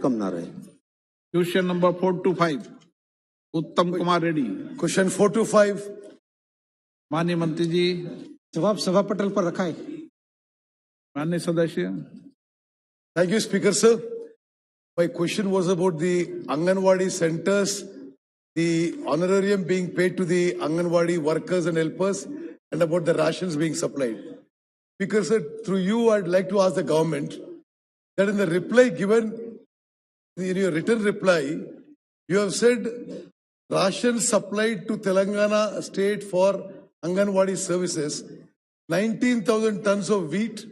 कम ना रहे। Question number 4 to 5. Uttam Kumar Reddy. Question 4 to 5. माननीय मंत्री जी, जवाब सभा पटल पर रखा है। माननीय सदस्य। Thank you, Speaker, sir. My question was about the Anganwadi centers, the honorarium being paid to the Anganwadi workers and helpers, and about the rations being supplied. Speaker, sir, through you, I'd like to ask the government that in the reply given, in your written reply, you have said rations supplied to Telangana state for Anganwadi services, 19,000 tons of wheat,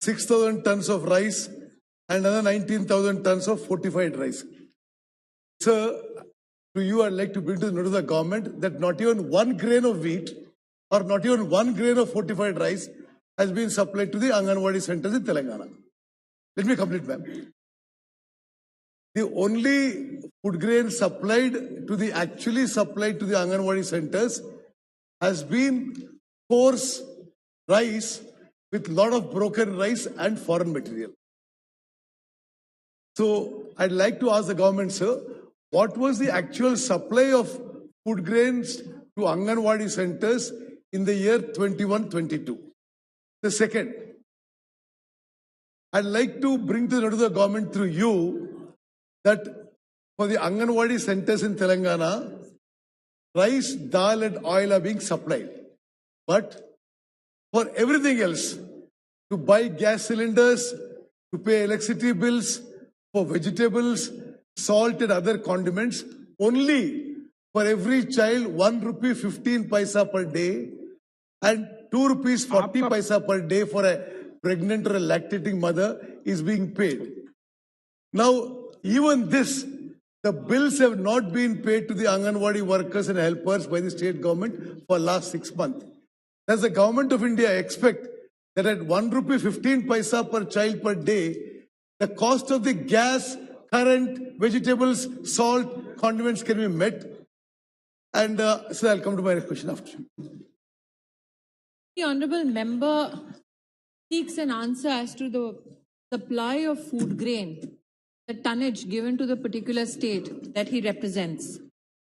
6,000 tons of rice, and another 19,000 tons of fortified rice. Sir, to you, I'd like to bring to the notice of the government that not even 1 grain of wheat or not even 1 grain of fortified rice has been supplied to the Anganwadi centers in Telangana. Let me complete, ma'am. The only food grain actually supplied to the Anganwadi centers has been coarse rice with lot of broken rice and foreign material. So I'd like to ask the government, sir, what was the actual supply of food grains to Anganwadi centers in the year 21-22? The second, I'd like to bring to the notice of the government through you that for the Anganwadi centers in Telangana, rice, dal and oil are being supplied. But for everything else, to buy gas cylinders, to pay electricity bills, for vegetables, salt and other condiments, only for every child 1 rupee 15 paisa per day and 2 rupees 40 paisa per day for a pregnant or a lactating mother is being paid. Now, even this, the bills have not been paid to the Anganwadi workers and helpers by the state government for last 6 months. Does the government of India expect that at 1 rupee 15 paisa per child per day, the cost of the gas, current, vegetables, salt, condiments can be met? And sir, I'll come to my next question after. The honourable member seeks an answer as to the supply of food grain, the tonnage given to the particular state that he represents.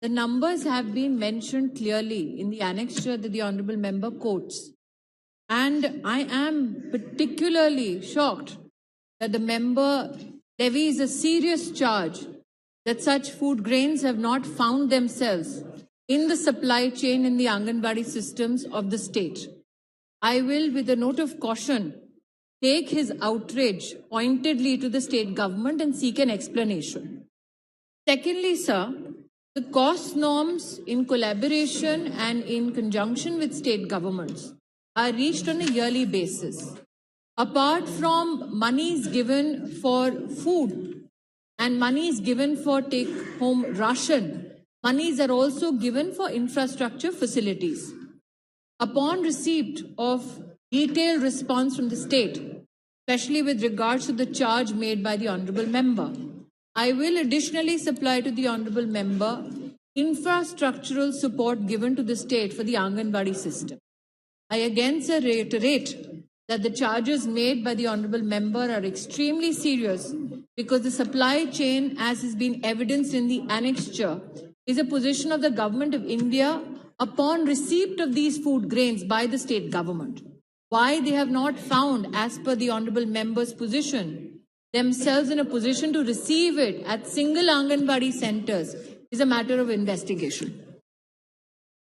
The numbers have been mentioned clearly in the annexure that the honourable member quotes. And I am particularly shocked that the member levies a serious charge that such food grains have not found themselves in the supply chain in the Anganwadi systems of the state. I will, with a note of caution, take his outrage pointedly to the state government and seek an explanation. Secondly, sir, the cost norms in collaboration and in conjunction with state governments are reached on a yearly basis. Apart from monies given for food and monies given for take-home ration, monies are also given for infrastructure facilities. Upon receipt of detailed response from the state, especially with regards to the charge made by the honourable member, I will additionally supply to the honourable member infrastructural support given to the state for the Anganwadi system. I again reiterate that the charges made by the honourable member are extremely serious because the supply chain, as has been evidenced in the annexure, is a position of the government of India upon receipt of these food grains by the state government. Why they have not found, as per the honourable member's position, themselves in a position to receive it at single Anganwadi centres is a matter of investigation.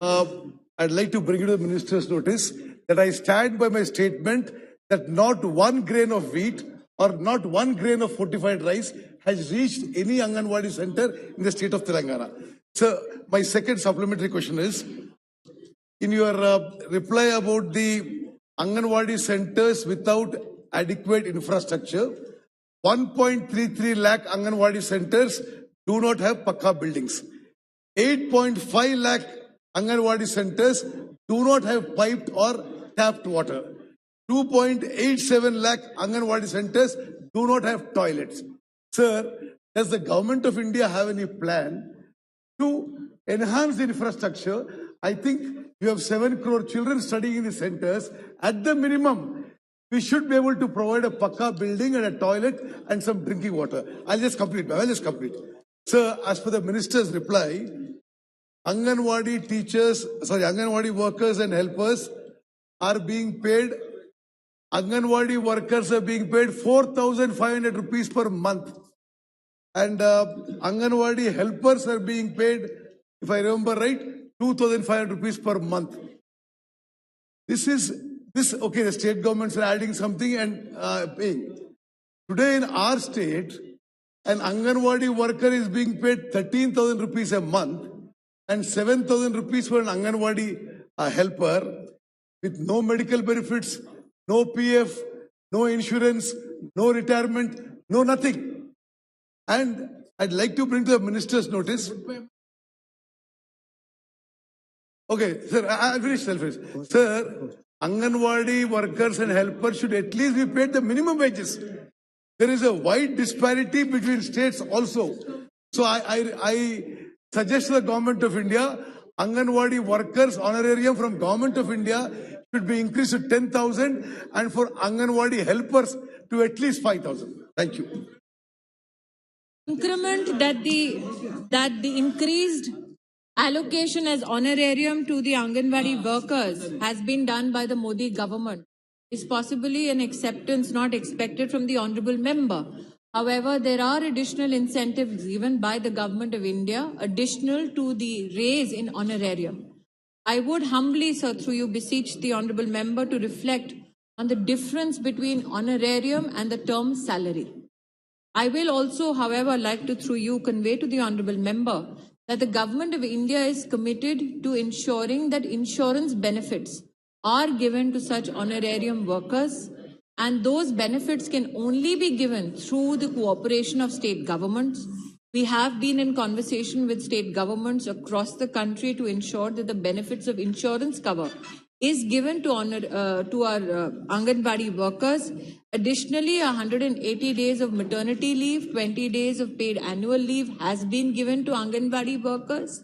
I'd like to bring you to the minister's notice that I stand by my statement that not 1 grain of wheat or not 1 grain of fortified rice has reached any Anganwadi center in the state of Telangana. So my second supplementary question is, in your reply about the Anganwadi centers without adequate infrastructure, 1.33 lakh Anganwadi centers do not have pakka buildings. 8.5 lakh Anganwadi centers do not have piped or tapped water. 2.87 lakh Anganwadi centers do not have toilets. Sir, does the government of India have any plan to enhance the infrastructure? I think you have 7 crore children studying in the centers. At the minimum, we should be able to provide a pakka building and a toilet and some drinking water. I'll just complete. Sir, as per the minister's reply, Anganwadi workers and helpers are being paid, Anganwadi workers are being paid 4,500 rupees per month. And Anganwadi helpers are being paid, if I remember right, 2,500 rupees per month. Okay, the state governments are adding something and paying. Today in our state, an Anganwadi worker is being paid 13,000 rupees a month and 7,000 rupees for an Anganwadi helper with no medical benefits, no PF, no insurance, no retirement, no nothing. And I'd like to bring to the minister's notice. Okay, sir, I'll finish. Sir, Anganwadi workers and helpers should at least be paid the minimum wages. There is a wide disparity between states also. So I suggest to the government of India, Anganwadi workers honorarium from government of India should be increased to 10,000 and for Anganwadi helpers to at least 5,000. Thank you. Increment that the increased allocation as honorarium to the Anganwadi workers has been done by the Modi government is possibly an acceptance not expected from the honorable member. However, there are additional incentives given by the government of India additional to the raise in honorarium. I would humbly, sir, through you beseech the honorable member to reflect on the difference between honorarium and the term salary. I will also, however, like to through you convey to the honorable member that the government of India is committed to ensuring that insurance benefits are given to such honorarium workers, and those benefits can only be given through the cooperation of state governments. We have been in conversation with state governments across the country to ensure that the benefits of insurance cover is given to our Anganwadi workers. Additionally, 180 days of maternity leave, 20 days of paid annual leave has been given to Anganwadi workers.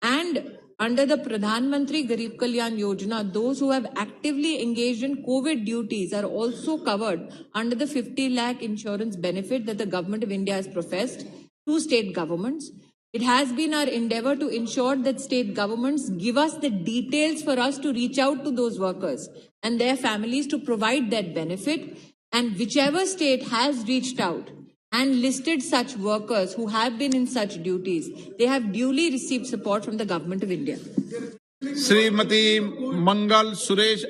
And under the Pradhan Mantri Garib Kalyan Yojana, those who have actively engaged in COVID duties are also covered under the 50 lakh insurance benefit that the government of India has professed to state governments. It has been our endeavor to ensure that state governments give us the details for us to reach out to those workers and their families to provide that benefit. And whichever state has reached out and listed such workers who have been in such duties, they have duly received support from the government of India. Srimati Mangal Suresh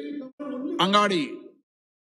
Angadi.